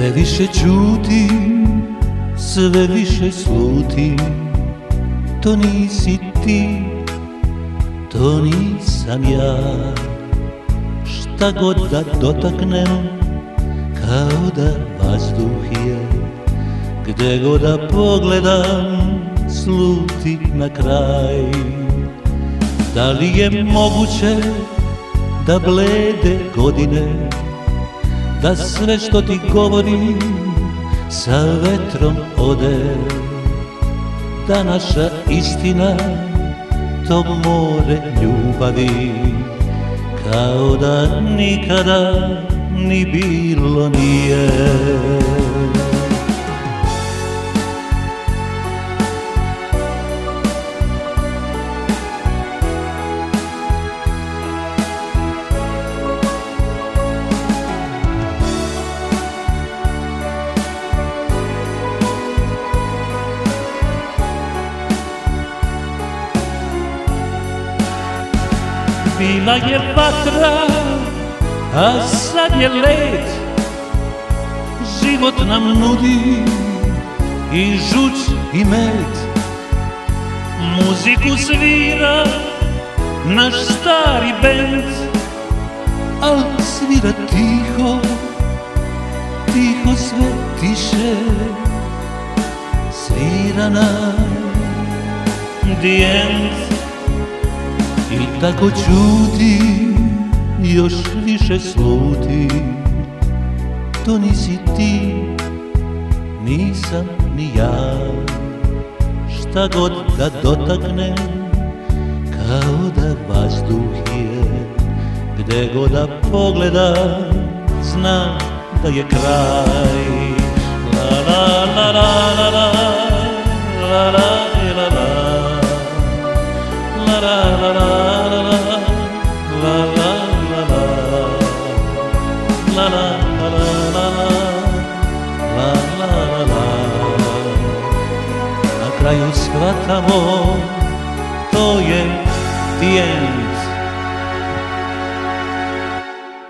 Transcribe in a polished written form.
Sve više ćutim, sve više slutim. To nisi ti, to nisam ja. Šta god da dotaknem, kao da vazduh je. Gde god da pogledam, sluti na kraj. Da li je moguće da blede godine, da sve što ti govorim sa vetrom ode, da naša istina to more ljubavi kao da nikada ni bilo nije. Bila je vatra, a sad je led. Život nam nudi i žuč i med. Muziku svira naš stari bend, al svira tiho, tiho sve tiše. Svira nam the end. I tako ćutim, još više slutim. To nisi ti, nisam ni ja. Šta god da dotaknem, kao da vazduh je. Gde god da pogledam, znam da je kraj. La la la la la la la la la la. La la la la la la la la la la la la la la la. Na kraju shvatamo, to je the end.